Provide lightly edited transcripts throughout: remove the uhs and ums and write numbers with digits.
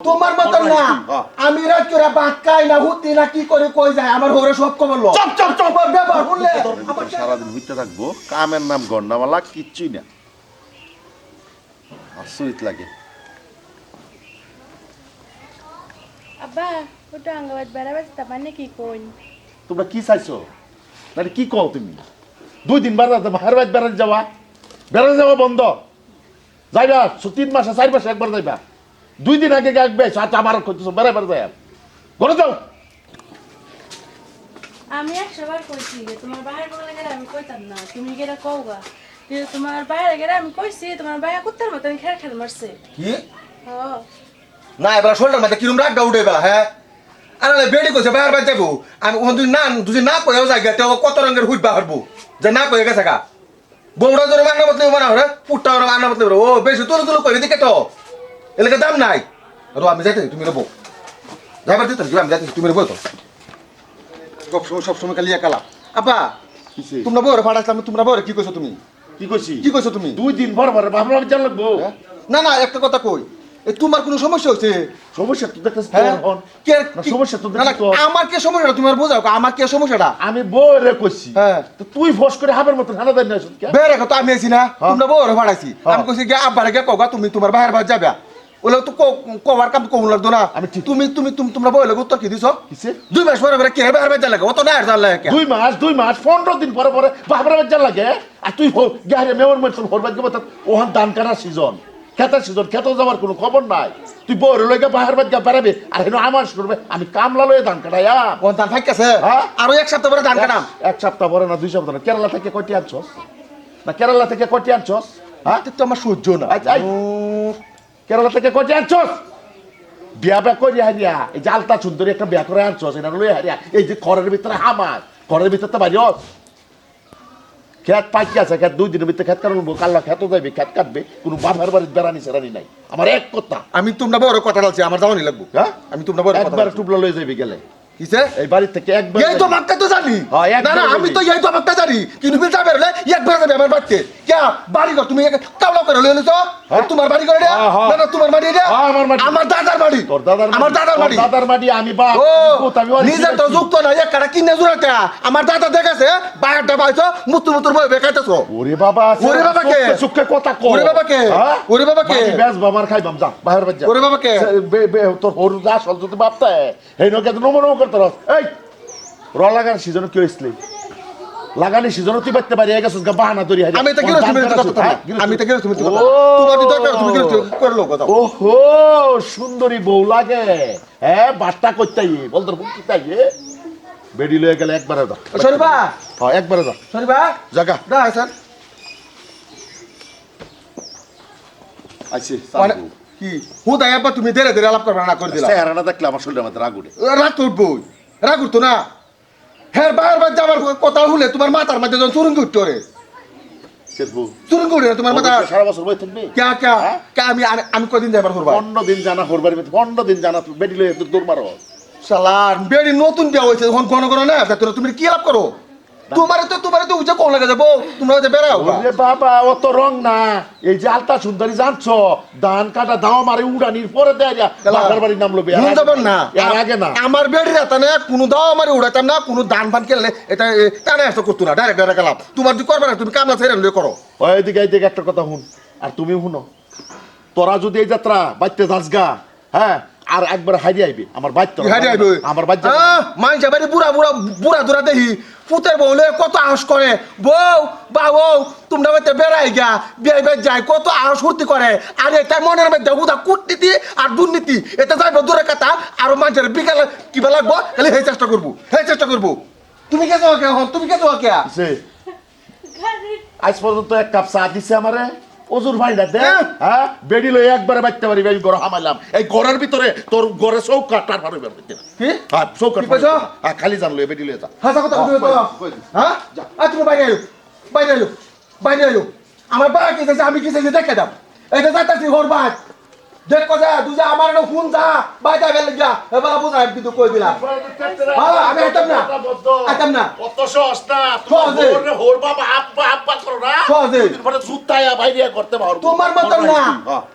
তোমার মতন না আমি রাত করে ভাত খাই না হুতি না কি করে কই যায় আমার হরে সব খবর লো চপ চপ চপ ব্যাপার শুনলে সারাদিন মিথ্যে থাকবো কামের নাম গন্ডামালা কিচ্ছুই না আচরিত লাগে। আব্বা ওটা আঙ্গাবাদ বেড়াবাজ তার মানে কি কইন তোমরা কি চাইছো মানে কি কও তুমি 2 দিন বাহার বাইর বেড়াতে যাওয়া বন্ধ যাইবা 3 মাসে 4 মাসে একবার যাইবা 2 দিন আগে গাকবে সাথে আমার কইতেছো বেড়াবার যাই ঘরে যাও। আমি 100 বার কইছি যে তোমার বাইরে বলে গেলে আমি কইতাম না তুমি গেলে কওগা যে তোমার বাইরে গেলে আমি কইছি তোমার বাইরে কুত্তার মতন খেল মারছে কি হ্যাঁ না এবার শোল্ডার মধ্যে কিরম রাগ উঠেবা হ্যাঁ আরে বেড়ি কইছে বাইরে বাইরে যাবো আমি ওখান তুই না কইও জায়গা তো কত রঙের হুইবা হারবো যে না কই গেছে গা বউড়া ধরে মান্না বদলে মানা হরে পুট্টা ওরা মান্না বদলে ও বেশি তুলো কই দিকে তো এলাকা দাম নাই আর আমি যাইতে তুমি রবো যাইবার দিতে আমি যাইতে তুমি রবো তো সব সময় খালি একালা আপা তোমরা বউরে ফাড়াইছিলাম তোমরা বউরে কি কইছো তুমি কি কইছো তুমি 2 দিন পর বাবা জান লাগবো না না একটা কথা কই তোমার কোনো সমস্যা হচ্ছে সমস্যা তো দেখতেছ সমস্যা তো আমার কি সমস্যাটা তুমি বোঝাও আমার কি সমস্যাটা আমি বউরে কইছি হ্যাঁ তো তুই ফস করে হাবের মত হানা দেন না কে বেরে তো আমি আছি না তোমরা বউরে ফাড়াইছি আমি কইছি কি আব্বারে কে কওগা তুমি তোমার বাইরে বাইরে যাবে ওলে তো কভার কাম কোন লাগতো না আমি তোমরা বউরে উত্তর কি দিছো কিসে 2 মাস পরে কে বাইরে বাইরে লাগে অত না আর জান লাগে 2 মাস 15 দিন পরে বাবার বাইরে যান লাগে আর তুই গারে মেওর মতন হরবাদ গব ওহান দান কাটা সিজন খেতার সিজন খেতে যাওয়ার কোনো খবর নাই তুই বউরে লইগা বাহার বাদ গা পারাবে আর হেন আমার করবে আমি কামলা লয়ে ধান কাটাইয়া কোন ধান থাকছে আর 1 সপ্তাহ পরে ধান কাটাম 1 সপ্তাহ পরে না 2 সপ্তাহ না কেরালা থেকে কয়টি আনছস না কেরালা থেকে কয়টি আনছস হ্যাঁ তো আমার সহ্য না কেরালা থেকে কয়টি আনছস বিয়া করি হারিয়া এই যে আলতা সুন্দরী একটা বিয়া করে আনছস এটা লয়ে হারিয়া এই যে ঘরের ভিতরে হামার ঘরের ভিতরে তো বাড়িও খেত পাইকি আছে খেত 2 দিনের ভিতরে খেত কাটবো কাল্লা খেত যাইবে খেত কাটবে কোনো বাবার বাড়ির বেড়ানি সেরানি নাই আমার এক কথা আমি তোমরা বড় কথা বলছি আমার যাওয়ানি লাগবো হ্যাঁ আমি তোমরা বড় একবার টুবলা লয়ে যাইবে গেলে কিসে এই বাড়ি থেকে একবার এই তো মাক্কা তো জানি না না আমি তো এই তো মাক্কা জানি কিন্তু বিল যাবে রে একবার যাবে আমার বাড়িতে কে বাড়ি ঘর তুমি কাওলা করে লইলো তো তোমার বাড়ি করে না না তোমার বাড়ি রে আমার দাদার বাড়ি তোর দাদার আমার দাদার বাড়ি আমি বাপ আমি নিজে তো যুক্ত না এক কাটা কিনে জুরাতে আমার দাদা দেখাছে বাইরটা পাইছো মুতুর বই বেকাইতেছো ওরে বাবা কে সুখে কথা কও ওরে বাবা কে বেশ বাবার খাইবাম যা বাহির বাজ যা ওরে বাবা কে তোর হরু যা সল যদি বাপতা এই নকে তো নমন করতে রস এই র লাগান সিজন কি হইছলি লাগানি সিজন তুই বাইতে পারি গেছস গা বাহানা ধরি হারি আমি তো গিরো তুমি কথা আমি তো গিরো তুমি কথা তোমার দরকার তুমি গিরো করলো কথা ওহো সুন্দরী বউ লাগে হ্যাঁ বাট্টা কইতাই বল তোর বুক কিতাই বেডি লয়ে গেলে একবারে যা শরীফা হ্যাঁ একবারে যা শরীফা জাগা না স্যার আইছে কি হুদাই আব্বা তুমি ধীরে ধীরে আলাপ করবা না করে দিলা চেহারাটা দেখলে আমার শরীরের মধ্যে রাগ উঠে রাগ করবই রাগ উঠতো না হ্যাঁ বারবার যাবার কথা হলে তোমার মাথার মধ্যে যখন চুরুঙ্গি উঠতো রে চুরুঙ্গি উঠে তোমার মাথা সারা বছর বই থাকবি কে আমি কদিন যাবার করবো 15 দিন জানা করবার 15 দিন জানা তুই বেডি লয়ে দৌড় মারো শালার বেড়ি নতুন বিয়া হয়েছে এখন ঘন ঘন না তুমি কি লাভ করো তোমার তো উঠে কোন লাগে যাবো তোমরা যে বেড়াও ওরে বাবা অত রং না এই যে আলতা সুন্দরী জানছো ধান কাটা দাও মারে উড়ানির পরে দেয়া বাবার বাড়ির নাম লবে না এর আগে না আমার বেড়ি রাতা না কোনো দাও মারে উড়াতাম না কোনো দান ফান খেললে এটা টানে আসতে করতো না ডাইরেক্ট গেলাম তোমার যদি করবে না তুমি কামলা ছেড়ে লয়ে করো ওইদিকে এইদিকে একটা কথা শুন আর তুমি শুনো তোরা যদি এই যাত্রা বাইতে যাস গা হ্যাঁ আর একবার হারিয়ে আইবি আমার বাইতে আমার বাইতে মাইন যাবে বুড়া দুরা দেখি পুতের বউলে কত আহস করে বউ বা বউ তোমরা বাইতে বেড়াই গা বিয়ে বেড় যায় কত আহস ফুর্তি করে আর এটা মনের মধ্যে উদা কূটনীতি আর দুর্নীতি এটা যাইবো দূরে কথা আর মানুষের বিকালে কিবা লাগবো তাহলে সেই চেষ্টা করবো তুমি কে যাও কে তুমি কে যাও কে আজ পর্যন্ত এক কাপ চা দিছে আমারে ওজুর ভাইটা দে হ্যাঁ বেডি লই একবারে বাইতে পারি আমি গড় হামাইলাম এই ঘরের ভিতরে তোর ঘরে চৌকাট টার পারবে কি হ্যাঁ চৌকাট হ্যাঁ খালি জান লই বেডি লই যা হ্যাঁ কথা হ্যাঁ তুমি বাইরে আইলো আমার বাবা কি চাইছে আমি কি চাইছে দেখে দাও এটা যাইতাছি ঘর বাদ দেখ কথা তুই যে আমার একটা ফোন যা বাইটা গেলে যা এবার বুঝাই কিন্তু কই দিলাম আমি আইতাম না আইতাম না কত সহজ না সহজে। তোমার হোর বাবা আব্বা আব্বা করো না সহজে। দুদিন পরে জুতায়া বাইরে করতে পারবো তোমার মতন না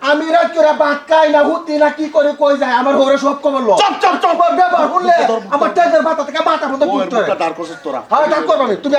আমি রাত করে ভাত খাই না হুতি না কি করে কই যায় আমার হোরে সব খবর লো চপ চপ চপ ব্যবহার করলে আমার টেজের মাথা থেকে মাথা পর্যন্ত ওর ঘুরতে মুখটা দাঁড় করছিস তোরা হ্যাঁ ডাক করবো আমি তুমি